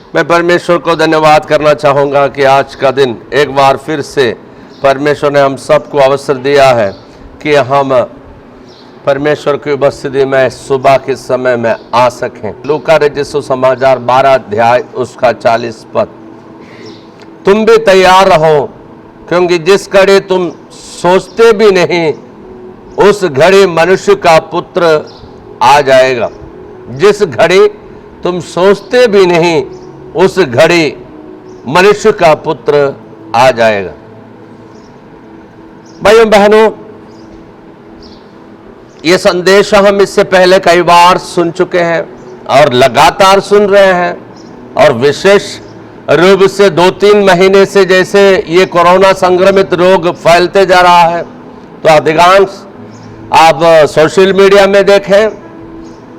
मैं परमेश्वर को धन्यवाद करना चाहूँगा कि आज का दिन एक बार फिर से परमेश्वर ने हम सबको अवसर दिया है कि हम परमेश्वर की उपस्थिति में सुबह के समय में आ सकें। लूका रचित समाचार 12 अध्याय उसका 40 पद। तुम भी तैयार रहो, क्योंकि जिस घड़ी तुम सोचते भी नहीं उस घड़ी मनुष्य का पुत्र आ जाएगा। जिस घड़ी तुम सोचते भी नहीं उस घड़ी मनुष्य का पुत्र आ जाएगा। भाइयों बहनों, ये संदेश हम इससे पहले कई बार सुन चुके हैं और लगातार सुन रहे हैं, और विशेष रूप से 2-3 महीने से जैसे ये कोरोना संक्रमित रोग फैलते जा रहा है, तो अधिकांश आप सोशल मीडिया में देखें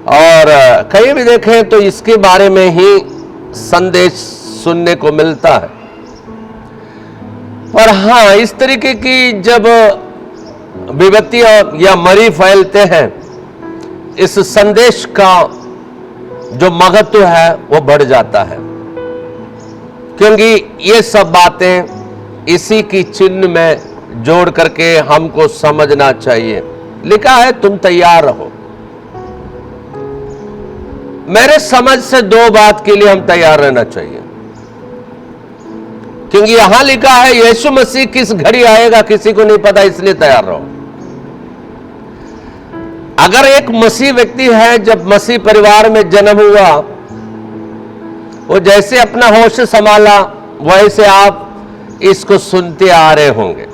और कहीं भी देखें तो इसके बारे में ही संदेश सुनने को मिलता है। पर हाँ, इस तरीके की जब विपत्तियां या मरी फैलते हैं, इस संदेश का जो महत्व है वो बढ़ जाता है, क्योंकि ये सब बातें इसी की चिन्ह में जोड़ करके हमको समझना चाहिए। लिखा है तुम तैयार रहो। मेरे समझ से 2 बात के लिए हम तैयार रहना चाहिए, क्योंकि यहां लिखा है यीशु मसीह किस घड़ी आएगा किसी को नहीं पता, इसलिए तैयार रहो। अगर एक मसीह व्यक्ति है, जब मसीह परिवार में जन्म हुआ, वो जैसे अपना होश संभाला वैसे आप इसको सुनते आ रहे होंगे,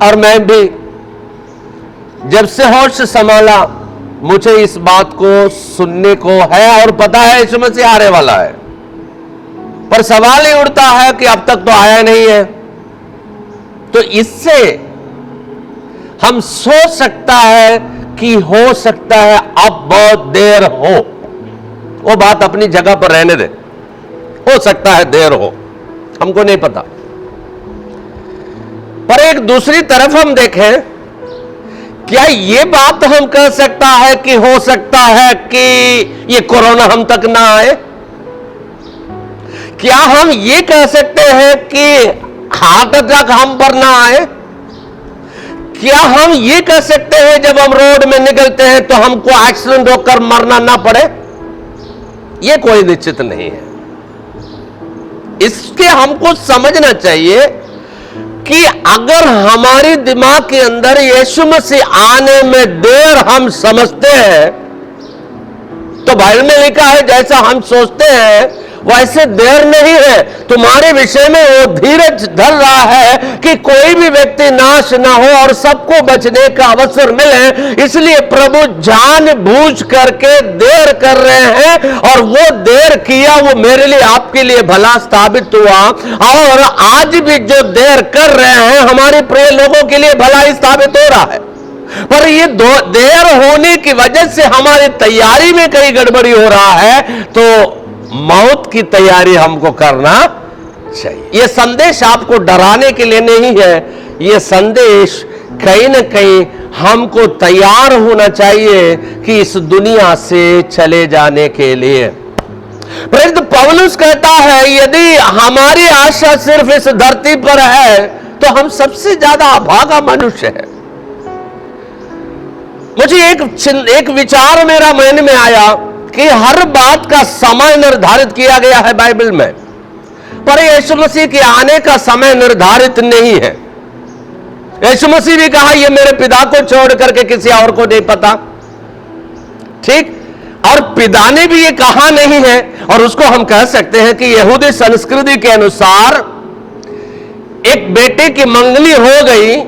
और मैं भी जब से होश संभाला मुझे इस बात को सुनने को है और पता है यीशु मसीह आने वाला है। पर सवाल ही उठता है कि अब तक तो आया नहीं है। तो इससे हम सोच सकता है कि हो सकता है अब बहुत देर हो। वो बात अपनी जगह पर रहने दे, हो सकता है देर हो, हमको नहीं पता। पर एक दूसरी तरफ हम देखें, क्या ये बात हम कह सकता है कि हो सकता है कि ये कोरोना हम तक ना आए? क्या हम ये कह सकते हैं कि हार्ट अटैक हम पर ना आए? क्या हम ये कह सकते हैं जब हम रोड में निकलते हैं तो हमको एक्सीडेंट होकर मरना ना पड़े? ये कोई निश्चित नहीं है। इसके हमको समझना चाहिए कि अगर हमारे दिमाग के अंदर यीशु मसीह आने में देर हम समझते हैं, तो बाइबल में लिखा है जैसा हम सोचते हैं वैसे देर नहीं है। तुम्हारे विषय में वो धीरज धर रहा है कि कोई भी व्यक्ति नाश ना हो और सबको बचने का अवसर मिले, इसलिए प्रभु जानबूझ करके देर कर रहे हैं, और वो देर किया वो मेरे लिए आपके लिए भला साबित हुआ, और आज भी जो देर कर रहे हैं हमारे प्रिय लोगों के लिए भला ही साबित हो रहा है। पर ये देर होने की वजह से हमारी तैयारी में कई गड़बड़ी हो रहा है, तो मौत की तैयारी हमको करना चाहिए। यह संदेश आपको डराने के लिए नहीं है, यह संदेश कहीं ना कहीं हमको तैयार होना चाहिए कि इस दुनिया से चले जाने के लिए। प्रेरित पौलुस कहता है यदि हमारी आशा सिर्फ इस धरती पर है तो हम सबसे ज्यादा अभागा मनुष्य है। मुझे एक विचार मेरा मन में आया कि हर बात का समय निर्धारित किया गया है बाइबल में, पर यीशु मसीह के आने का समय निर्धारित नहीं है। यीशु मसीह भी कहा ये मेरे पिता को छोड़ करके किसी और को नहीं पता, ठीक? और पिता ने भी ये कहा नहीं है, और उसको हम कह सकते हैं कि यहूदी संस्कृति के अनुसार एक बेटे की मंगनी हो गई,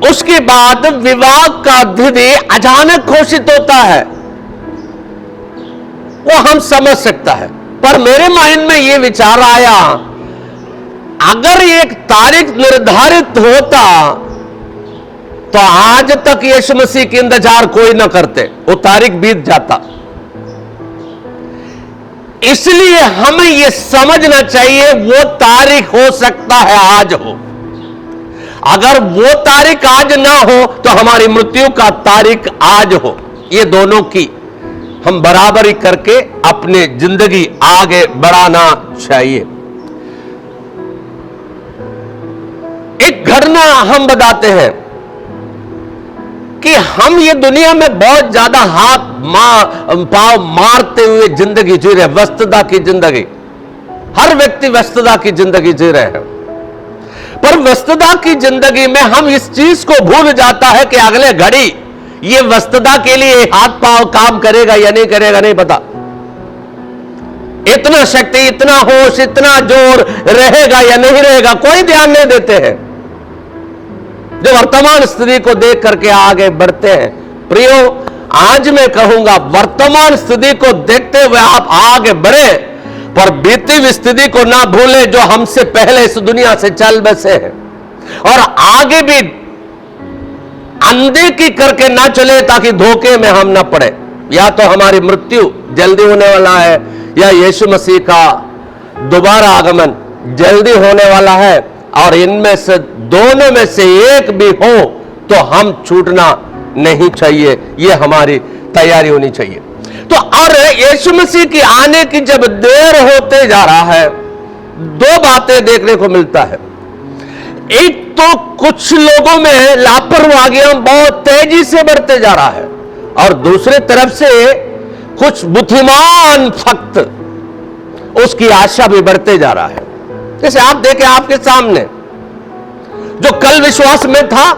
उसके बाद विवाह का तिथि अचानक घोषित होता है, वो हम समझ सकता है। पर मेरे माइंड में ये विचार आया, अगर एक तारीख निर्धारित होता तो आज तक यीशु मसीह के इंतजार कोई ना करते, वो तारीख बीत जाता। इसलिए हमें यह समझना चाहिए वो तारीख हो सकता है आज हो। अगर वो तारीख आज ना हो तो हमारी मृत्यु का तारीख आज हो। ये दोनों की हम बराबरी करके अपनी जिंदगी आगे बढ़ाना चाहिए। एक घटना हम बताते हैं कि हम ये दुनिया में बहुत ज्यादा हाथ पांव मारते हुए जिंदगी जी रहे, व्यस्तता की जिंदगी। हर व्यक्ति व्यस्तता की जिंदगी जी रहे हैं, पर व्यस्तता की जिंदगी में हम इस चीज को भूल जाता है कि अगले घड़ी ये व्यस्तता के लिए हाथ पांव काम करेगा या नहीं करेगा, नहीं पता। इतना शक्ति, इतना होश, इतना जोर रहेगा या नहीं रहेगा, कोई ध्यान नहीं देते हैं। जो वर्तमान स्थिति को देख करके आगे बढ़ते हैं। प्रियो, आज मैं कहूंगा वर्तमान स्थिति को देखते हुए आप आगे बढ़े, पर बीती हुई स्थिति को ना भूले जो हमसे पहले इस दुनिया से चल बसे हैं, और आगे भी अनदेखी करके ना चले ताकि धोखे में हम ना पड़े। या तो हमारी मृत्यु जल्दी होने वाला है, या यीशु मसीह का दोबारा आगमन जल्दी होने वाला है, और इनमें से दोनों में से एक भी हो तो हम छूटना नहीं चाहिए। यह हमारी तैयारी होनी चाहिए। तो और यीशु मसीह की आने की जब देर होते जा रहा है, दो बातें देखने को मिलता है। एक तो कुछ लोगों में लापरवाहियां बहुत तेजी से बढ़ते जा रहा है, और दूसरी तरफ से कुछ बुद्धिमान भक्त उसकी आशा भी बढ़ते जा रहा है। जैसे आप देखें आपके सामने, जो कल विश्वास में था,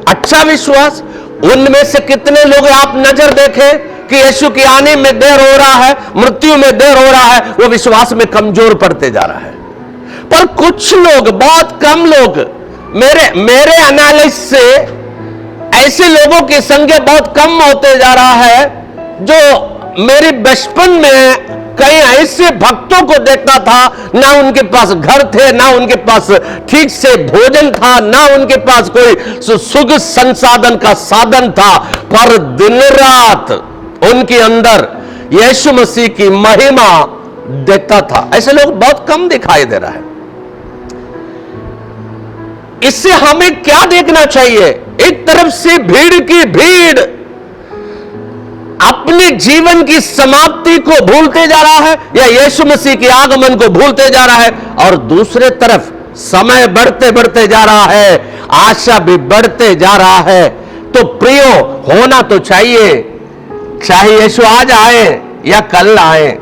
अच्छा विश्वास, उनमें से कितने लोग आप नजर देखें कि यीशु की आने में देर हो रहा है, मृत्यु में देर हो रहा है, वो विश्वास में कमजोर पड़ते जा रहा है। पर कुछ लोग, बहुत कम लोग, मेरे एनालिसिस से ऐसे लोगों की संख्या बहुत कम होते जा रहा है, जो मेरे बचपन में कई ऐसे भक्तों को देखता था, ना उनके पास घर थे, ना उनके पास ठीक से भोजन था, ना उनके पास कोई सुख संसाधन का साधन था, पर दिन रात उनके अंदर यीशु मसीह की महिमा देखता था। ऐसे लोग बहुत कम दिखाई दे रहा है। इससे हमें क्या देखना चाहिए? एक तरफ से भीड़ की भीड़ अपने जीवन की समाप्ति को भूलते जा रहा है, या यीशु मसीह के आगमन को भूलते जा रहा है, और दूसरे तरफ समय बढ़ते बढ़ते जा रहा है, आशा भी बढ़ते जा रहा है। तो प्रियो, होना तो चाहिए, चाहे यीशु आज आए या कल आए,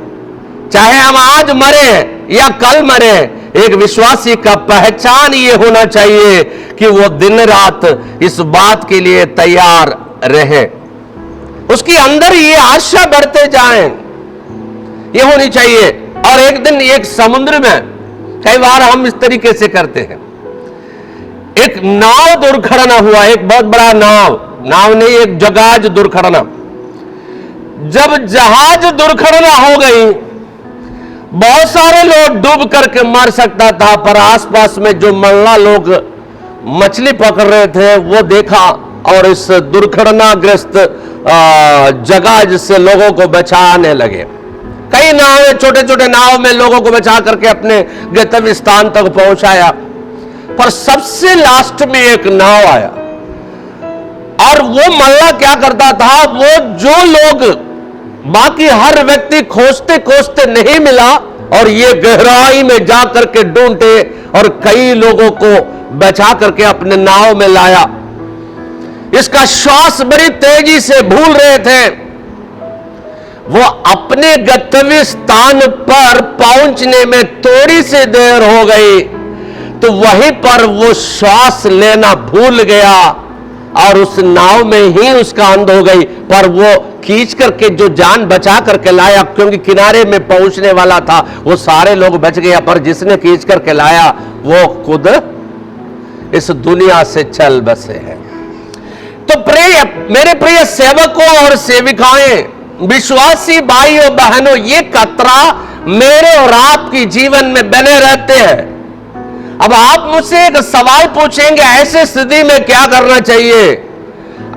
चाहे हम आज मरे या कल मरे, एक विश्वासी का पहचान ये होना चाहिए कि वो दिन रात इस बात के लिए तैयार रहे, उसके अंदर ये आशा बढ़ते जाएं, ये होनी चाहिए। और एक दिन एक समुद्र में, कई बार हम इस तरीके से करते हैं, एक नाव दुर्घटना हुआ, एक बहुत बड़ा नाव नहीं, एक जहाज दुर्घटना। जब जहाज दुर्घटना हो गई, बहुत सारे लोग डूब करके मर सकता था, पर आसपास में जो मल्ला लोग मछली पकड़ रहे थे वो देखा, और इस दुर्घटनाग्रस्त जहाज से लोगों को बचाने लगे। कई नावें, छोटे छोटे नाव में लोगों को बचा करके अपने गंतव्य स्थान तक पहुंचाया, पर सबसे लास्ट में एक नाव आया, और वो मल्ला क्या करता था, वो जो लोग बाकी हर व्यक्ति खोजते खोजते नहीं मिला, और ये गहराई में जा करके ढूंढे और कई लोगों को बचा करके अपने नाव में लाया। इसका श्वास बड़ी तेजी से भूल रहे थे। वो अपने गंतव्य स्थान पर पहुंचने में थोड़ी सी देर हो गई, तो वहीं पर वो श्वास लेना भूल गया, और उस नाव में ही उसका अंत हो गई। पर वो खींच करके जो जान बचा करके लाया, क्योंकि किनारे में पहुंचने वाला था, वो सारे लोग बच गया, पर जिसने खींच करके लाया वो खुद इस दुनिया से चल बसे हैं। तो मेरे प्रिय सेवकों और सेविकाएं, विश्वासी भाइयों बहनों, ये खतरा मेरे और आपकी जीवन में बने रहते हैं। अब आप मुझसे एक सवाल पूछेंगे, ऐसे स्थिति में क्या करना चाहिए?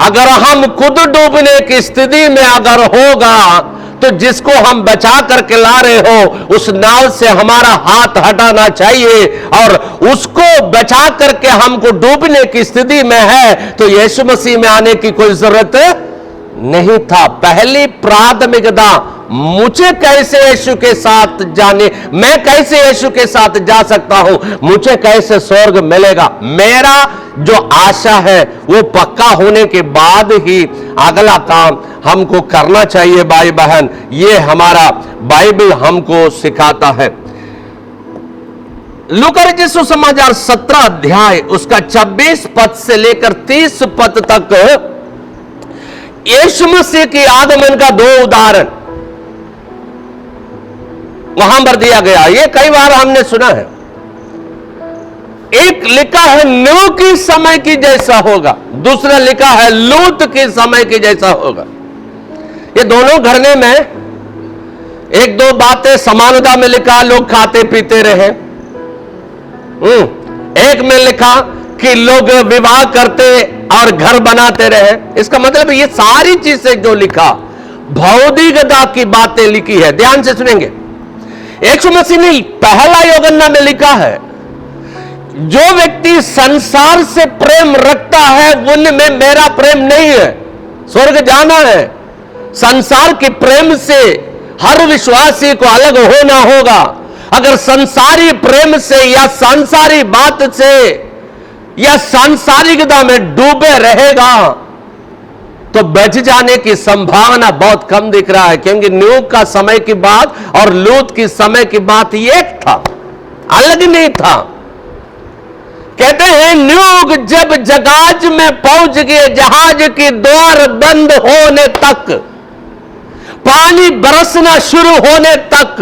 अगर हम खुद डूबने की स्थिति में अगर होगा, तो जिसको हम बचा करके ला रहे हो, उस नाव से हमारा हाथ हटाना चाहिए, और उसको बचा करके हमको डूबने की स्थिति में है, तो यीशु मसीह में आने की कोई जरूरत नहीं था। पहली प्राथमिकता मुझे कैसे यीशु के साथ जाने, मैं कैसे यीशु के साथ जा सकता हूं, मुझे कैसे स्वर्ग मिलेगा, मेरा जो आशा है वो पक्का होने के बाद ही अगला काम हमको करना चाहिए। भाई बहन, ये हमारा बाइबल हमको सिखाता है। लूका रचित सुसमाचार 17 अध्याय उसका 26 पद से लेकर 30 पद तक यीशु मसीह के आगमन का 2 उदाहरण वहां पर दिया गया। ये कई बार हमने सुना है। एक लिखा है नूह के समय की जैसा होगा, दूसरा लिखा है लूत के समय की जैसा होगा। ये दोनों घरने में एक दो बातें समानता में लिखा, लोग खाते पीते रहे। एक में लिखा कि लोग विवाह करते और घर बनाते रहे। इसका मतलब ये सारी चीजें जो लिखा भौतिकता की बातें लिखी है। ध्यान से सुनेंगे। यीशु मसीह ने पहला यूहन्ना में लिखा है, जो व्यक्ति संसार से प्रेम रखता है उनमें मेरा प्रेम नहीं है। स्वर्ग जाना है, संसार के प्रेम से हर विश्वासी को अलग होना होगा। अगर संसारी प्रेम से या सांसारिक बात से या सांसारिकता में डूबे रहेगा तो बच जाने की संभावना बहुत कम दिख रहा है, क्योंकि नूह का समय की बात और लूत की समय की बात एक था, अलग नहीं था। कहते हैं नूह जब जहाज में पहुंच गए, जहाज के द्वार बंद होने तक, पानी बरसना शुरू होने तक,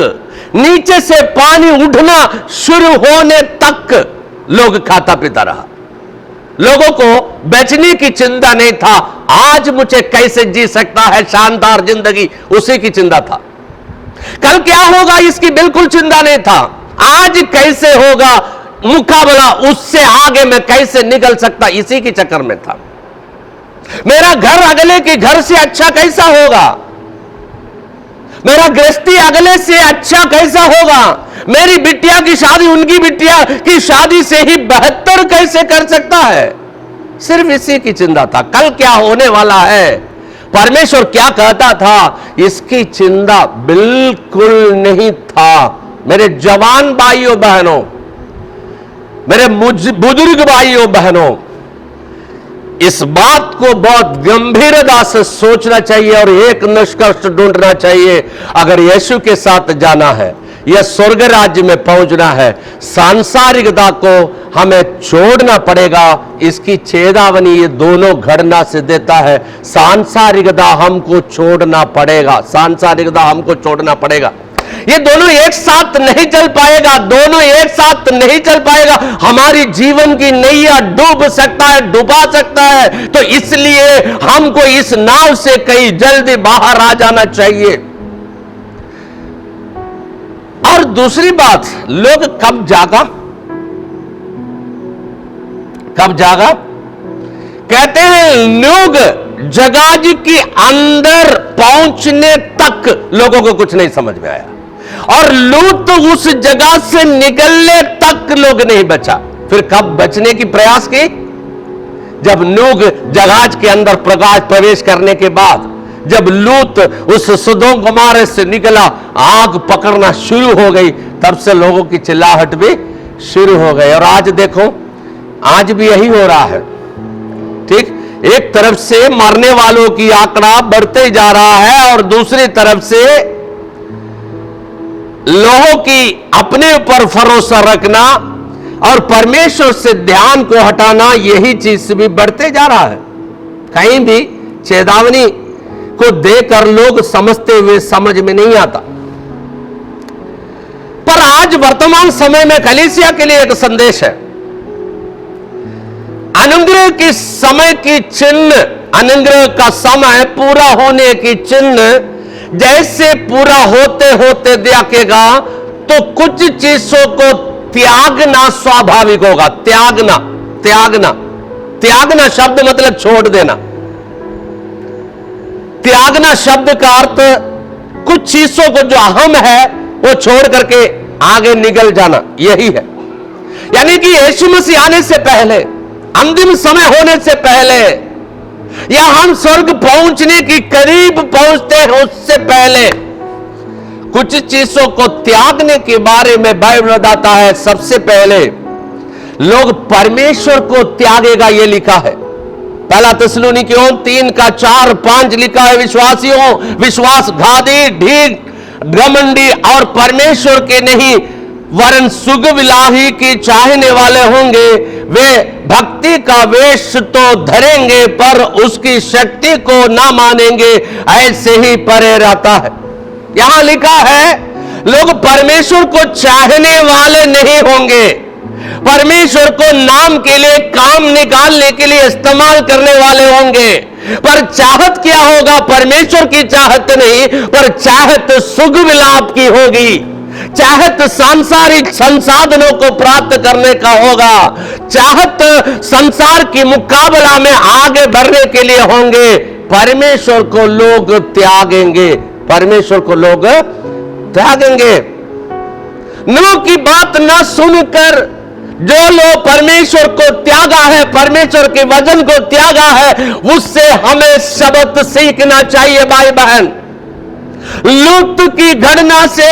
नीचे से पानी उठना शुरू होने तक लोग खाता पीता रहा। लोगों को बचने की चिंता नहीं था। आज मुझे कैसे जी सकता है शानदार जिंदगी, उसी की चिंता था। कल क्या होगा इसकी बिल्कुल चिंता नहीं था। आज कैसे होगा मुकाबला, उससे आगे मैं कैसे निकल सकता, इसी के चक्कर में था। मेरा घर अगले के घर से अच्छा कैसा होगा, मेरा गृहस्थी अगले से अच्छा कैसा होगा, मेरी बिटिया की शादी उनकी बिटिया की शादी से ही बेहतर कैसे कर सकता है, सिर्फ इसी की चिंता था। कल क्या होने वाला है, परमेश्वर क्या कहता था, इसकी चिंता बिल्कुल नहीं था। मेरे जवान भाइयों बहनों, मेरे बुजुर्ग भाइयों बहनों, इस बात को बहुत गंभीरता से सोचना चाहिए और एक निष्कर्ष ढूंढना चाहिए। अगर यीशु के साथ जाना है या स्वर्ग राज्य में पहुंचना है, सांसारिकता को हमें छोड़ना पड़ेगा। इसकी चेतावनी ये दोनों घटना से देता है। सांसारिकता हमको छोड़ना पड़ेगा, सांसारिकता हमको छोड़ना पड़ेगा। ये दोनों एक साथ नहीं चल पाएगा, दोनों एक साथ नहीं चल पाएगा। हमारी जीवन की नैया डूब सकता है, डुबा सकता है। तो इसलिए हमको इस नाव से कहीं जल्दी बाहर आ जाना चाहिए। और दूसरी बात, लोग कब जागा, कब जागा? कहते हैं लोग जहाज के अंदर पहुंचने तक लोगों को कुछ नहीं समझ में आया, और लूत उस जगह से निकलने तक लोग नहीं बचा। फिर कब बचने की प्रयास की? जब नूह जहाज के अंदर प्रवेश करने के बाद, जब लूत उस सदोम गमोरा से निकला, आग पकड़ना शुरू हो गई, तब से लोगों की चिल्लाहट भी शुरू हो गई। और आज देखो, आज भी यही हो रहा है। ठीक, एक तरफ से मरने वालों की आंकड़ा बढ़ते जा रहा है और दूसरी तरफ से लोगों की अपने ऊपर भरोसा रखना और परमेश्वर से ध्यान को हटाना, यही चीज भी बढ़ते जा रहा है। कहीं भी चेतावनी को देकर लोग समझते हुए समझ में नहीं आता। पर आज वर्तमान समय में कलीसिया के लिए एक संदेश है। अनुग्रह के समय की चिन्ह, अनुग्रह का समय पूरा होने की चिन्ह जैसे पूरा होते होते दिखेगा, तो कुछ चीजों को त्यागना स्वाभाविक होगा। त्यागना, त्यागना, त्यागना शब्द मतलब छोड़ देना। त्यागना शब्द का अर्थ कुछ चीजों को जो अहम है वो छोड़ करके आगे निकल जाना, यही है। यानी कि यीशु मसीह आने से पहले, अंतिम समय होने से पहले या हम स्वर्ग पहुंचने की करीब पहुंचते हैं उससे पहले कुछ चीजों को त्यागने के बारे में बाइबल बताता है। सबसे पहले लोग परमेश्वर को त्यागेगा, यह लिखा है। पहला थिस्सलुनीकियों 3:4-5 लिखा है, विश्वासियों विश्वासघाती, ढीठ, घमंडी और परमेश्वर के नहीं वरन सुगविलाही की चाहने वाले होंगे। वे भक्ति का वेश तो धरेंगे पर उसकी शक्ति को ना मानेंगे, ऐसे ही परे रहता है। यहां लिखा है लोग परमेश्वर को चाहने वाले नहीं होंगे, परमेश्वर को नाम के लिए, काम निकालने के लिए इस्तेमाल करने वाले होंगे। पर चाहत क्या होगा? परमेश्वर की चाहत नहीं, पर चाहत सुख विलाप की होगी, चाहत सांसारिक संसाधनों को प्राप्त करने का होगा, चाहत संसार की मुकाबला में आगे बढ़ने के लिए होंगे। परमेश्वर को लोग त्यागेंगे, परमेश्वर को लोग त्यागेंगे। नूह की बात न सुनकर जो लोग परमेश्वर को त्यागा है, परमेश्वर के वचन को त्यागा है, उससे हमें सबक सीखना चाहिए भाई बहन। लूत की घटना से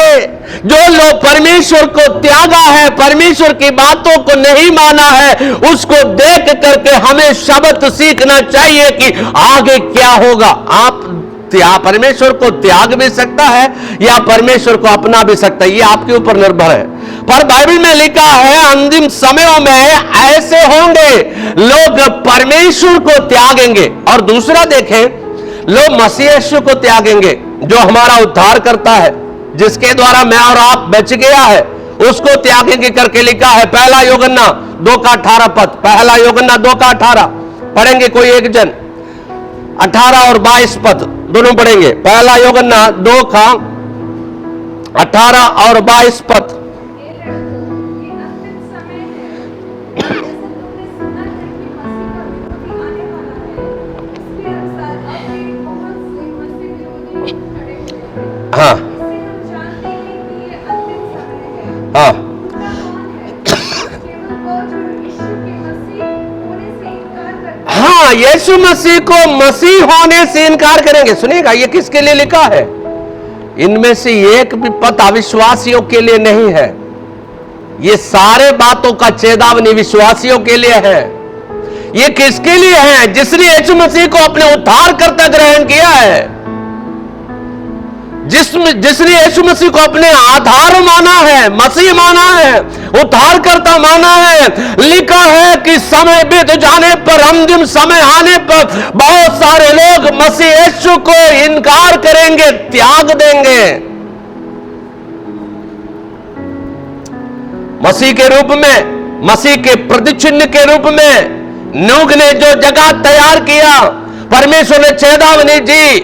जो लोग परमेश्वर को त्यागा है, परमेश्वर की बातों को नहीं माना है, उसको देख करके हमें सबक सीखना चाहिए कि आगे क्या होगा। आप परमेश्वर को त्याग भी सकता है या परमेश्वर को अपना भी सकता है, यह आपके ऊपर निर्भर है। पर बाइबल में लिखा है अंतिम समयों में ऐसे होंगे लोग परमेश्वर को त्यागेंगे। और दूसरा देखें, लोग मसीह यीशु को त्यागेंगे जो हमारा उद्धार करता है, जिसके द्वारा मैं और आप बच गया है, उसको त्यागेंगे करके लिखा है। पहला यूहन्ना 2:18 पद, पहला यूहन्ना 2:18 पढ़ेंगे कोई एक जन, 18 और 22 पद दोनों पढ़ेंगे। पहला यूहन्ना 2:18 और 22 पद। हाँ हाँ हाँ, यीशु मसीह को मसीह होने से इनकार करेंगे। सुनिएगा, ये किसके लिए लिखा है? इनमें से एक भी पद अविश्वासियों के लिए नहीं है। ये सारे बातों का चेतावनी विश्वासियों के लिए है। ये किसके लिए है? जिसने यीशु मसीह को अपने उद्धारकर्ता ग्रहण किया है, जिसने यीशु मसीह को अपने आधार माना है, मसीह माना है, उद्धारकर्ता माना है। लिखा है कि समय बीत जाने पर, अंतिम समय आने पर बहुत सारे लोग मसीह यीशु को इनकार करेंगे, त्याग देंगे। मसीह के रूप में, मसीह के प्रतिचिन्ह के रूप में नूह ने जो जगह तैयार किया, परमेश्वर ने चेतावनी दी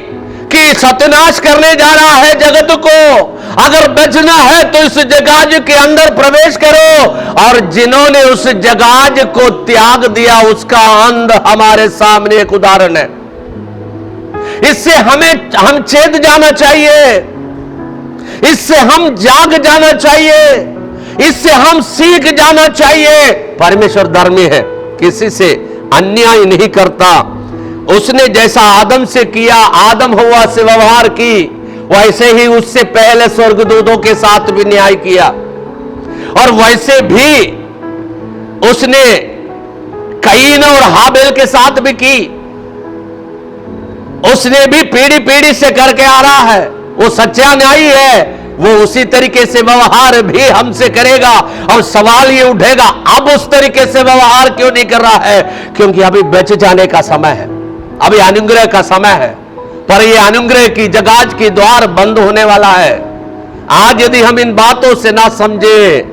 कि सत्यानाश करने जा रहा है जगत को, अगर बचना है तो इस जगह के अंदर प्रवेश करो। और जिन्होंने उस जगह को त्याग दिया, उसका अंत हमारे सामने एक उदाहरण है। इससे हम चेत जाना चाहिए, इससे हम जाग जाना चाहिए, इससे हम सीख जाना चाहिए। परमेश्वर धर्मी है, किसी से अन्याय नहीं करता। उसने जैसा आदम से किया, आदम हव्वा से व्यवहार की, वैसे ही उससे पहले स्वर्गदूतों के साथ भी न्याय किया, और वैसे भी उसने कईन और हाबिल के साथ भी की। उसने भी पीढ़ी पीढ़ी से करके आ रहा है, वो सच्चा न्यायी है। वो उसी तरीके से व्यवहार भी हमसे करेगा। और सवाल ये उठेगा, अब उस तरीके से व्यवहार क्यों नहीं कर रहा है? क्योंकि अभी बच जाने का समय है, अभी अनुग्रह का समय है। पर ये अनुग्रह की जगह की द्वार बंद होने वाला है। आज यदि हम इन बातों से ना समझे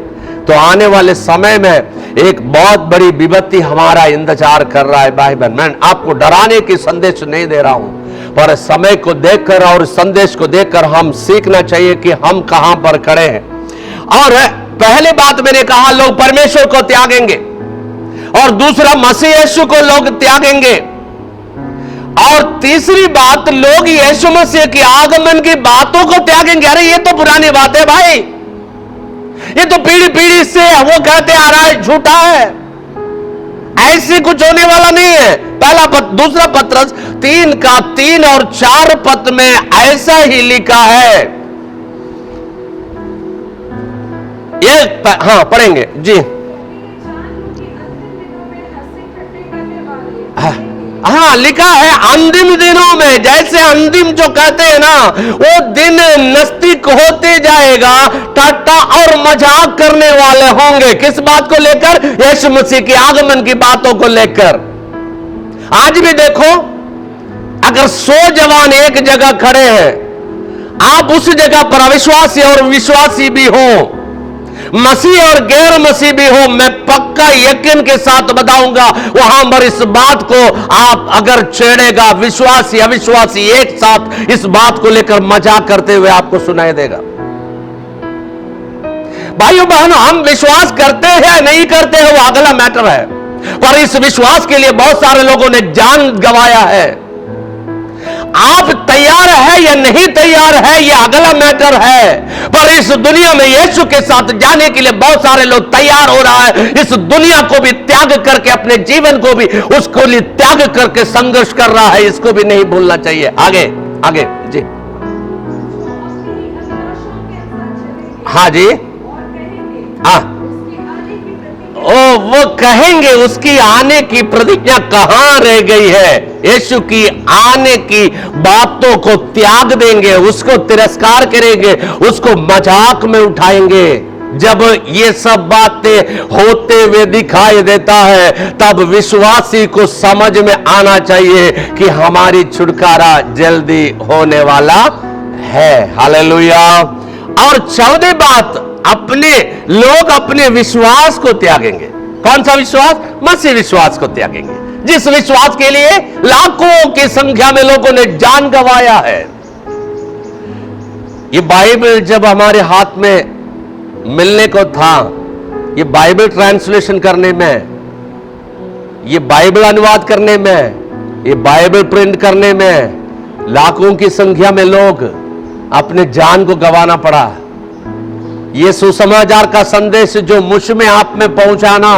तो आने वाले समय में एक बहुत बड़ी विपत्ति हमारा इंतजार कर रहा है। भाई बहन, मैं आपको डराने की संदेश नहीं दे रहा हूं, पर समय को देखकर और संदेश को देखकर हम सीखना चाहिए कि हम कहां पर खड़े हैं। और पहले बात मैंने कहा, लोग परमेश्वर को त्यागेंगे, और दूसरा मसीह यीशु को लोग त्यागेंगे, और तीसरी बात, लोग यीशु मसीह के आगमन की बातों को त्यागेंगे। अरे ये तो पुरानी बात है भाई, ये तो पीढ़ी पीढ़ी से वो कहते आ रहा है, झूठा है, ऐसे कुछ होने वाला नहीं है। दूसरा पत्रस 3 और 4 पद में ऐसा ही लिखा है। ये हाँ पढ़ेंगे जी। हाँ लिखा है अंतिम दिनों में, जैसे अंतिम जो कहते हैं ना, वो दिन नजदीक होते जाएगा। ठाट्टा और मजाक करने वाले होंगे। किस बात को लेकर? यीशु मसीह के आगमन की बातों को लेकर। आज भी देखो, अगर 100 जवान एक जगह खड़े हैं, आप उस जगह पर अविश्वासी और विश्वासी भी हो, मसीह और गैर मसीह भी हो, मैं पक्का यकीन के साथ बताऊंगा, वहां पर इस बात को आप अगर छेड़ेगा, विश्वासी अविश्वासी एक साथ इस बात को लेकर मजाक करते हुए आपको सुनाई देगा। भाइयों बहनों, हम विश्वास करते हैं या नहीं करते हैं वो अगला मैटर है, पर इस विश्वास के लिए बहुत सारे लोगों ने जान गंवाया है। आप तैयार है या नहीं तैयार है ये अगला मैटर है, पर इस दुनिया में यीशु के साथ जाने के लिए बहुत सारे लोग तैयार हो रहा है। इस दुनिया को भी त्याग करके, अपने जीवन को भी उसको लिए त्याग करके संघर्ष कर रहा है। इसको भी नहीं भूलना चाहिए। आगे आगे जी। हाँ जी। हाँ, वो कहेंगे उसकी आने की प्रतिज्ञा कहां रह गई है। यीशु की आने की बातों को त्याग देंगे, उसको तिरस्कार करेंगे, उसको मजाक में उठाएंगे। जब ये सब बातें होते हुए दिखाई देता है, तब विश्वासी को समझ में आना चाहिए कि हमारी छुटकारा जल्दी होने वाला है। हालेलुया। और 14 बात, अपने लोग अपने विश्वास को त्यागेंगे। कौन सा विश्वास? मसीह विश्वास को त्यागेंगे, जिस विश्वास के लिए लाखों की संख्या में लोगों ने जान गंवाया है। ये बाइबल जब हमारे हाथ में मिलने को था, ये बाइबल ट्रांसलेशन करने में, ये बाइबल अनुवाद करने में, ये बाइबल प्रिंट करने में लाखों की संख्या में लोग अपने जान को गंवाना पड़ा। ये सुसमाचार का संदेश जो मुझ में आप में पहुंचाना,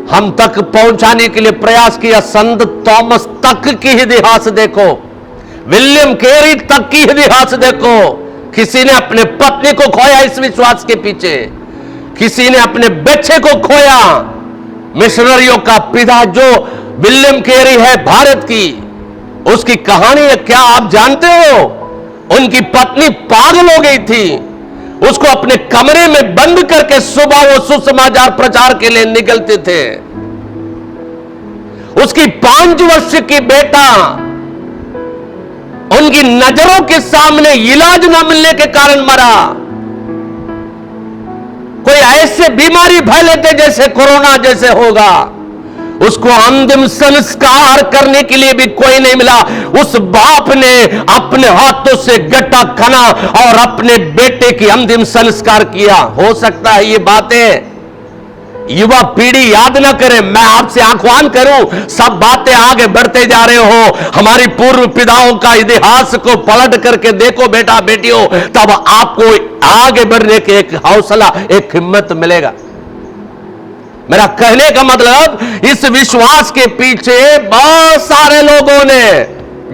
हम तक पहुंचाने के लिए प्रयास किया। संत थॉमस तक की इतिहास देखो, विलियम कैरी तक की इतिहास देखो। किसी ने अपने पत्नी को खोया इस विश्वास के पीछे, किसी ने अपने बच्चे को खोया। मिशनरियों का पिता जो विलियम कैरी है भारत की, उसकी कहानी है क्या आप जानते हो? उनकी पत्नी पागल हो गई थी, उसको अपने कमरे में बंद करके सुबह वो सुसमाचार प्रचार के लिए निकलते थे। उसकी 5 वर्ष की बेटा उनकी नजरों के सामने इलाज न मिलने के कारण मरा। कोई ऐसे बीमारी फैलते जैसे कोरोना जैसे होगा, उसको अंतिम संस्कार करने के लिए भी कोई नहीं मिला। उस बाप ने अपने हाथों से गट्टा खना और अपने बेटे की अंतिम संस्कार किया। हो सकता है ये बातें युवा पीढ़ी याद ना करे, मैं आपसे आह्वान करूं, सब बातें आगे बढ़ते जा रहे हो। हमारी पूर्व पिताओं का इतिहास को पलट करके देखो बेटा बेटियों, तब आपको आगे बढ़ने के एक हौसला, एक हिम्मत मिलेगा। मेरा कहने का मतलब, इस विश्वास के पीछे बहुत सारे लोगों ने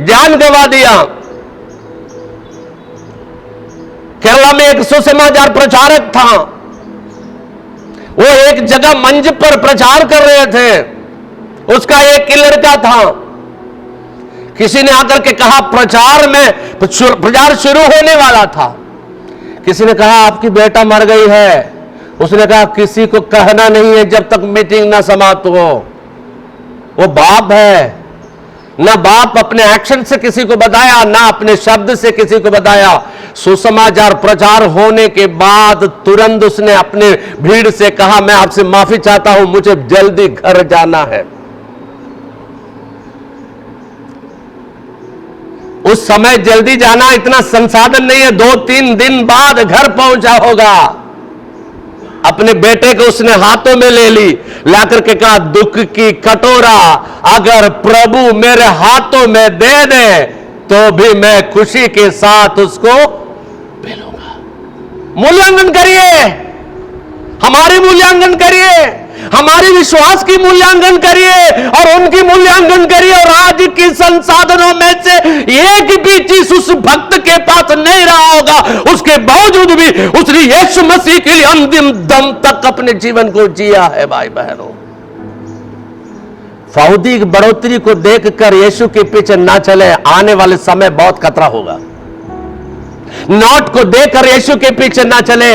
जान गंवा दिया। केरला में एक सुसमाचार प्रचारक था, वो एक जगह मंच पर प्रचार कर रहे थे। उसका एक लड़का था, किसी ने आकर के कहा, प्रचार शुरू होने वाला था। किसी ने कहा आपकी बेटा मर गई है। उसने कहा किसी को कहना नहीं है जब तक मीटिंग ना समाप्त हो। वो बाप है, ना बाप अपने एक्शन से किसी को बताया, ना अपने शब्द से किसी को बताया। सुसमाचार प्रचार होने के बाद तुरंत उसने अपने भीड़ से कहा, मैं आपसे माफी चाहता हूं, मुझे जल्दी घर जाना है। उस समय जल्दी जाना इतना संसाधन नहीं है, 2-3 दिन बाद घर पहुंचा होगा। अपने बेटे को उसने हाथों में ले ली, लाकर के कहा, दुख की कटोरा अगर प्रभु मेरे हाथों में दे दे तो भी मैं खुशी के साथ उसको पी लूंगा। मूल्यांकन करिए, हमारी मूल्यांकन करिए। हमारे विश्वास की मूल्यांकन करिए और उनकी मूल्यांकन करिए, और आज के संसाधनों में से एक भी चीज उस भक्त के पास नहीं रहा होगा, उसके बावजूद भी उसने यीशु मसीह के लिए अंतिम दम तक अपने जीवन को जिया है। भाई बहनों, फौदी की बढ़ोतरी को देखकर यीशु के पीछे ना चले, आने वाले समय बहुत खतरा होगा। नोट को देखकर यीशु के पीछे ना चले,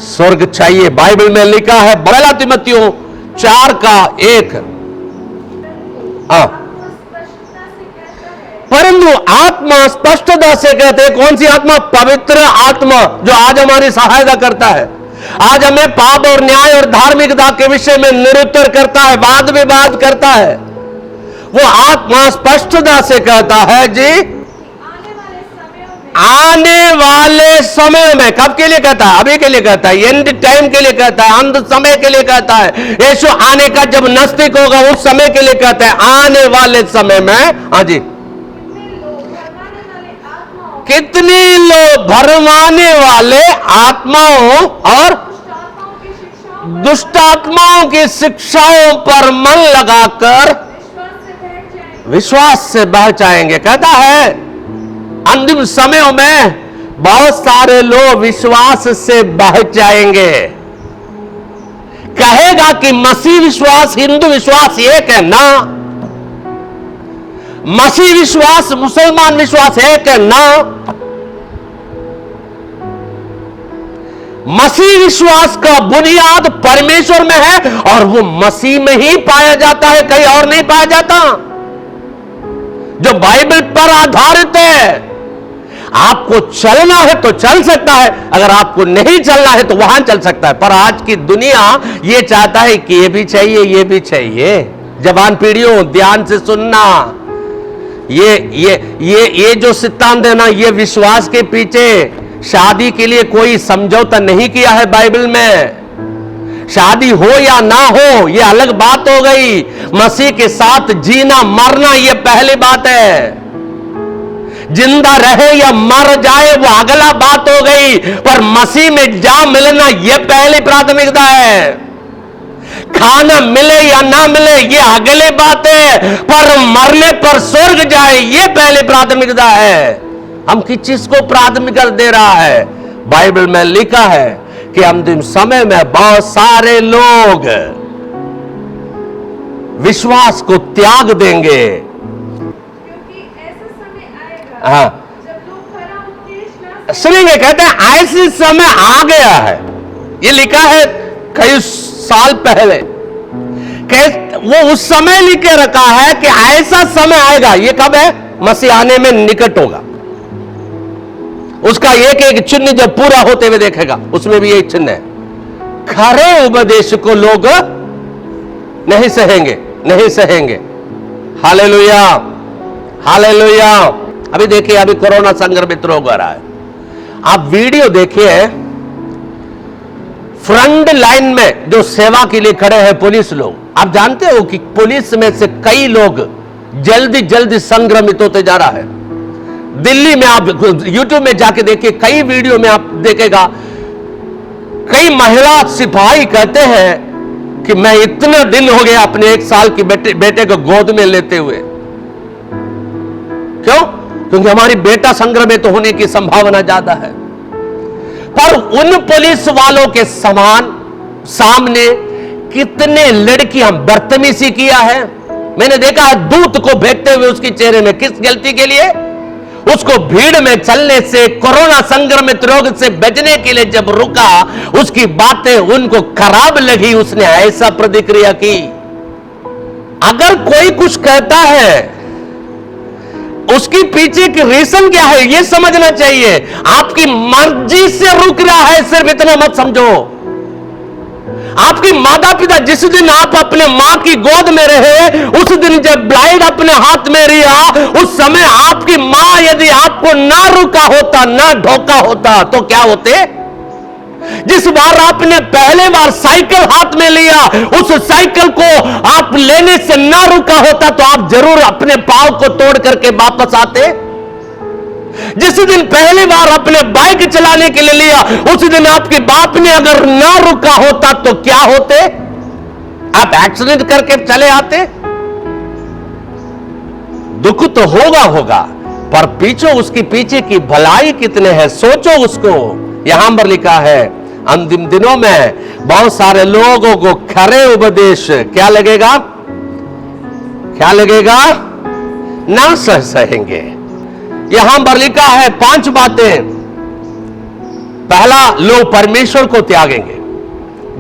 स्वर्ग चाहिए। बाइबल में लिखा है पहला तीमुथियों 4:1, परंतु आत्मा स्पष्टता से कहते हैं। कौन सी आत्मा? पवित्र आत्मा, जो आज हमारी सहायता करता है, आज हमें पाप और न्याय और धार्मिकता के विषय में निरुत्तर करता है, वाद विवाद करता है। वो आत्मा स्पष्टता से कहता है जी, आने वाले समय में। कब के लिए कहता है? अभी के लिए कहता है, एंड टाइम के लिए कहता है, अंत समय के लिए कहता है। यीशु आने का जब नजदीक होगा उस समय के लिए कहता है, आने वाले समय में। हाँ जी, कितने लोग भरमाने वाले आत्माओं और दुष्ट आत्माओं की शिक्षाओं पर मन लगाकर विश्वास से बह जाएंगे। कहता है अंतिम समयों में बहुत सारे लोग विश्वास से बह जाएंगे। कहेगा कि मसीह विश्वास हिंदू विश्वास एक है ना, मसीह विश्वास मुसलमान विश्वास एक है ना। मसीह विश्वास का बुनियाद परमेश्वर में है और वो मसीह में ही पाया जाता है, कहीं और नहीं पाया जाता। जो बाइबल पर आधारित है। आपको चलना है तो चल सकता है, अगर आपको नहीं चलना है तो वहां चल सकता है। पर आज की दुनिया ये चाहता है कि ये भी चाहिए, ये भी चाहिए। जवान पीढ़ियों, ध्यान से सुनना। ये जो सिद्धांत है ना, ये विश्वास के पीछे शादी के लिए कोई समझौता नहीं किया है बाइबल में। शादी हो या ना हो ये अलग बात हो गई, मसीह के साथ जीना मरना ये पहली बात है। जिंदा रहे या मर जाए वो अगला बात हो गई, पर मसीह में जा मिलना ये पहली प्राथमिकता है। खाना मिले या ना मिले ये अगली बात है, पर मरने पर स्वर्ग जाए ये पहली प्राथमिकता है। हम किस चीज को प्राथमिकता दे रहा है? बाइबल में लिखा है कि अंतिम समय में बहुत सारे लोग विश्वास को त्याग देंगे। हाँ, सुनेंगे, कहते हैं ऐसे समय आ गया है। ये लिखा है कई साल पहले, वो उस समय लिखे रखा है कि ऐसा समय आएगा। ये कब है? मसीह आने में निकट होगा। उसका एक एक चिन्ह जब पूरा होते हुए देखेगा, उसमें भी एक चिन्ह है। खरे उपदेश को लोग नहीं सहेंगे, नहीं सहेंगे। Hallelujah, hallelujah. अभी देखिए, अभी कोरोना संक्रमित रोग आ रहा है। आप वीडियो देखिए, फ्रंट लाइन में जो सेवा के लिए खड़े हैं पुलिस लोग, आप जानते हो कि पुलिस में से कई लोग जल्दी जल्दी संक्रमित होते जा रहा है। दिल्ली में आप यूट्यूब में जाके देखिए, कई वीडियो में आप देखेगा, कई महिला सिपाही कहते हैं कि मैं इतना दिन हो गया अपने 1 साल की बेटे को गोद में लेते हुए। क्यों? क्योंकि हमारी बेटा संक्रमित होने की संभावना ज्यादा है। पर उन पुलिस वालों के सामने कितने लड़कियां बदतमीजी किया है। मैंने देखा है दूत को भेजते हुए उसके चेहरे में, किस गलती के लिए? उसको भीड़ में चलने से, कोरोना संक्रमित रोग से बचने के लिए जब रुका, उसकी बातें उनको खराब लगी, उसने ऐसा प्रतिक्रिया की। अगर कोई कुछ कहता है उसकी पीछे की रीजन क्या है ये समझना चाहिए। आपकी मर्जी से रुक रहा है, सिर्फ इतना मत समझो। आपकी माता पिता जिस दिन आप अपने मां की गोद में रहे, उस दिन जब ब्लाइड अपने हाथ में रिया, उस समय आपकी मां यदि आपको ना रुका होता, ना ढोका होता, तो क्या होते? जिस बार आपने पहले बार साइकिल हाथ में लिया, उस साइकिल को आप लेने से ना रुका होता तो आप जरूर अपने पांव को तोड़ करके वापस आते। जिस दिन पहली बार अपने बाइक चलाने के लिए लिया, उस दिन आपके बाप ने अगर ना रुका होता तो क्या होते? आप एक्सीडेंट करके चले आते। दुख तो होगा, पर पीछे उसकी पीछे की भलाई कितने हैं, सोचो उसको। यहां पर लिखा है, अंतिम दिनों में बहुत सारे लोगों को खरे उपदेश क्या लगेगा? ना सहेंगे। यहां पर लिखा है 5 बातें। पहला, लोग परमेश्वर को त्यागेंगे।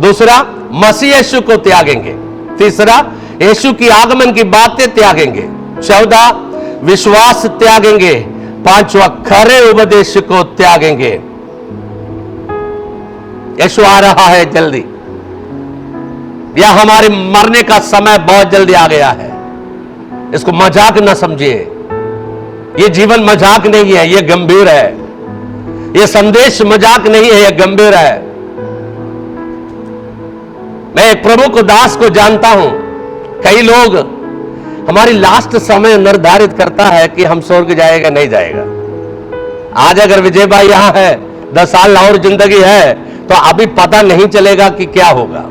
दूसरा, मसीह यीशु को त्यागेंगे। तीसरा, यीशु की आगमन की बातें त्यागेंगे। 14, विश्वास त्यागेंगे। 5वां, खरे उपदेश को त्यागेंगे। यीशु आ रहा है जल्दी, या हमारे मरने का समय बहुत जल्दी आ गया है। इसको मजाक ना समझिए, ये जीवन मजाक नहीं है, ये गंभीर है। ये संदेश मजाक नहीं है, ये गंभीर है। मैं एक प्रभु को दास को जानता हूं। कई लोग हमारी लास्ट समय निर्धारित करता है कि हम स्वर्ग जाएगा नहीं जाएगा। आज अगर विजय भाई यहां है, 10 साल और जिंदगी है, तो अभी पता नहीं चलेगा कि क्या होगा।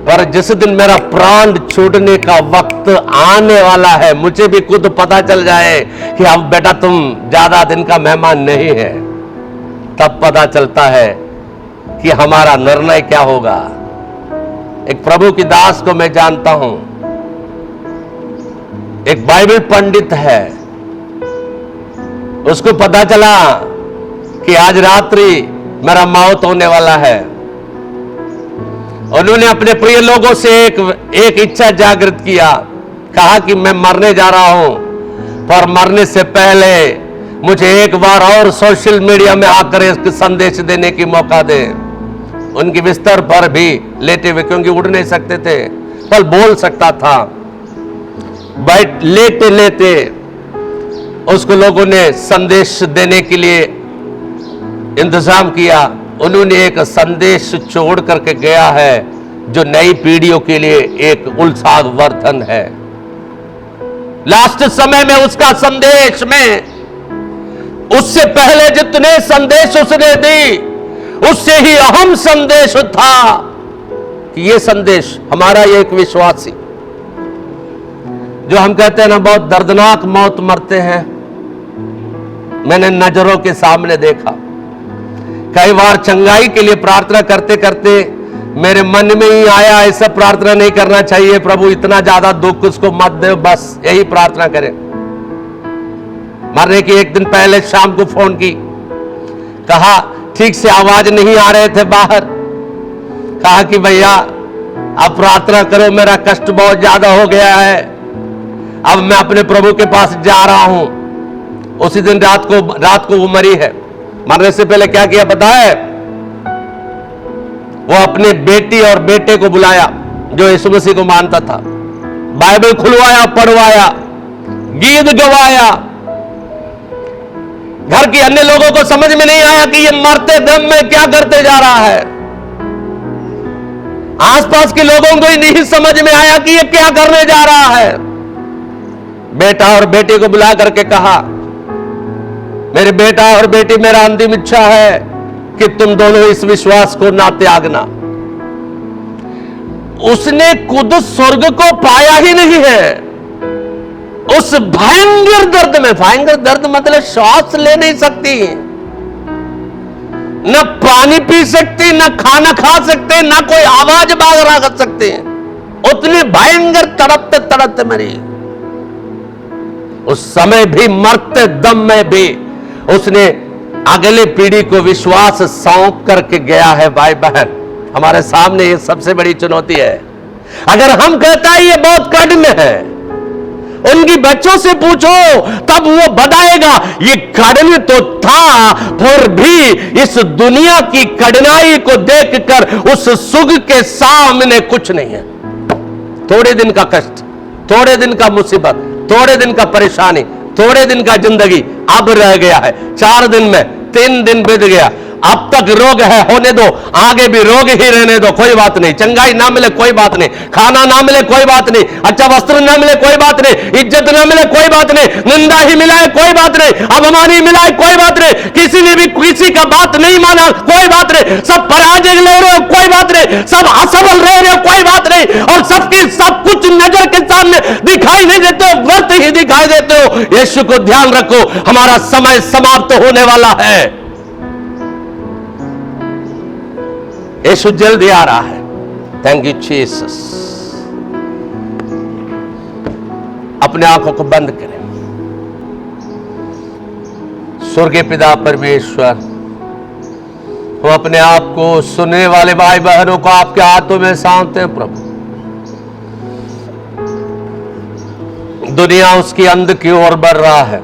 पर जिस दिन मेरा प्राण छूटने का वक्त आने वाला है, मुझे भी खुद पता चल जाए कि अब बेटा तुम ज्यादा दिन का मेहमान नहीं है, तब पता चलता है कि हमारा निर्णय क्या होगा। एक प्रभु की दास को मैं जानता हूं, एक बाइबल पंडित है। उसको पता चला कि आज रात्रि मेरा मौत होने वाला है। उन्होंने अपने प्रिय लोगों से एक इच्छा जागृत किया, कहा कि मैं मरने जा रहा हूं, पर मरने से पहले मुझे एक बार और सोशल मीडिया में आकर इसका संदेश देने की मौका दे। उनके बिस्तर पर भी लेटे हुए, क्योंकि उड़ नहीं सकते थे, पर बोल सकता था। बैठ लेटे लेटे उसको लोगों ने संदेश देने के लिए इंतजाम किया। उन्होंने एक संदेश छोड़ करके गया है जो नई पीढ़ियों के लिए एक उत्साहवर्धन है। लास्ट समय में उसका संदेश में, उससे पहले जितने संदेश उसने दी, उससे ही अहम संदेश था कि यह संदेश हमारा एक विश्वासी, जो हम कहते हैं ना बहुत दर्दनाक मौत मरते हैं, मैंने नजरों के सामने देखा। कई बार चंगाई के लिए प्रार्थना करते करते मेरे मन में ही आया, ऐसा प्रार्थना नहीं करना चाहिए प्रभु, इतना ज्यादा दुख उसको मत दे, बस यही प्रार्थना करें। मरने के एक दिन पहले शाम को फोन की, कहा ठीक से आवाज नहीं आ रहे थे बाहर, कहा कि भैया अब प्रार्थना करो, मेरा कष्ट बहुत ज्यादा हो गया है, अब मैं अपने प्रभु के पास जा रहा हूं। उसी दिन रात को वो मरी है। मरने से पहले क्या किया पता है? वो अपने बेटी और बेटे को बुलाया जो यीशु मसीह को मानता था, बाइबल खुलवाया, पढ़वाया, गीत गवाया। घर के अन्य लोगों को समझ में नहीं आया कि ये मरते दम में क्या करते जा रहा है। आसपास के लोगों को ही नहीं समझ में आया कि ये क्या करने जा रहा है। बेटा और बेटी को बुला करके कहा, मेरे बेटा और बेटी, मेरा अंतिम इच्छा है कि तुम दोनों इस विश्वास को ना त्यागना। उसने खुद स्वर्ग को पाया ही नहीं है। उस भयंकर दर्द में, भयंकर दर्द मतलब श्वास ले नहीं सकती, न पानी पी सकती, न खाना खा सकते, न कोई आवाज बाहर कर सकते, उतनी भयंकर तड़पते तड़पते मरी। उस समय भी, मरते दम में भी उसने अगले पीढ़ी को विश्वास सौंप करके गया है। भाई बहन, हमारे सामने ये सबसे बड़ी चुनौती है। अगर हम कहता है ये बहुत कठिन है, उनकी बच्चों से पूछो तब वो बताएगा ये कठिन तो था, फिर भी इस दुनिया की कठिनाई को देखकर उस सुख के सामने कुछ नहीं है। थोड़े दिन का कष्ट, थोड़े दिन का मुसीबत, थोड़े दिन का परेशानी, थोड़े दिन का जिंदगी अब रह गया है। 4 दिन में 3 दिन बीत गया, अब तक रोग है, होने दो, आगे भी रोग ही रहने दो, कोई बात नहीं। चंगाई ना मिले कोई बात नहीं, खाना ना मिले कोई बात नहीं, अच्छा वस्त्र ना मिले कोई बात नहीं, इज्जत ना मिले कोई बात नहीं, निंदा ही मिलाए कोई बात नहीं, अपमानी मिलाए कोई बात नहीं, किसी ने भी किसी का बात नहीं माना कोई बात नहीं, सब पराजय ले रहे हो कोई बात नहीं, सब असफल रह रहे हो कोई बात नहीं, और सबकी सब कुछ नजर के सामने दिखाई नहीं देते हो, व्यर्थ ही दिखाई देते हो। यीशु को ध्यान रखो, हमारा समय समाप्त होने वाला है। यीशु जल्दी आ रहा है। Thank you Jesus. अपने आंखों को बंद करें। स्वर्गीय पिता परमेश्वर, हम अपने आप को सुनने वाले भाई बहनों को आपके हाथों में सौंपते हैं प्रभु। दुनिया उसकी अंध की ओर बढ़ रहा है,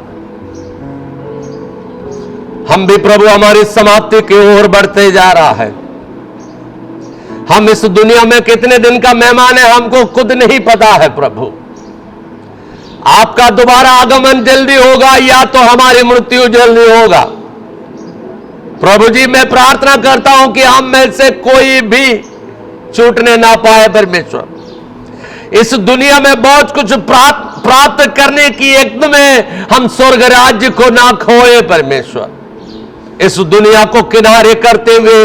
हम भी प्रभु हमारी समाप्ति की ओर बढ़ते जा रहा है। हम इस दुनिया में कितने दिन का मेहमान है हमको खुद नहीं पता है प्रभु। आपका दोबारा आगमन जल्दी होगा या तो हमारी मृत्यु जल्दी होगा। प्रभु जी, मैं प्रार्थना करता हूं कि हम में से कोई भी छूटने ना पाए परमेश्वर। इस दुनिया में बहुत कुछ प्राप्त करने की एकदम में हम स्वर्ग राज्य को ना खोए परमेश्वर। इस दुनिया को किनारे करते हुए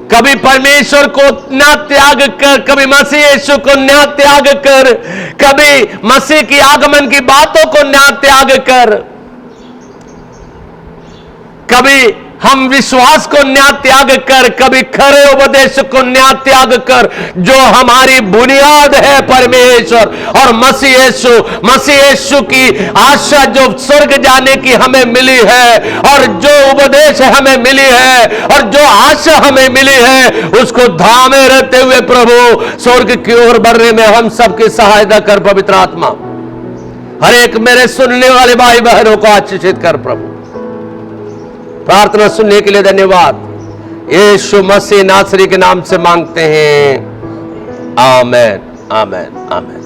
कभी परमेश्वर को ना त्याग कर, कभी मसीह यीशु को ना त्याग कर, कभी मसीह की आगमन की बातों को ना त्याग कर, कभी हम विश्वास को न्याय त्याग कर, कभी खरे उपदेश को न्याय त्याग कर, जो हमारी बुनियाद है परमेश्वर, और मसीह यीशु की आशा जो स्वर्ग जाने की हमें मिली है, और जो उपदेश हमें मिली है, और जो आशा हमें मिली है, उसको थामे रहते हुए प्रभु स्वर्ग की ओर बढ़ने में हम सबकी सहायता कर पवित्र आत्मा। हर एक मेरे सुनने वाले भाई बहनों को आशीषित कर प्रभु। प्रार्थना सुनने के लिए धन्यवाद। यीशु मसीह नासरी के नाम से मांगते हैं, आमेन, आमेन, आमेन।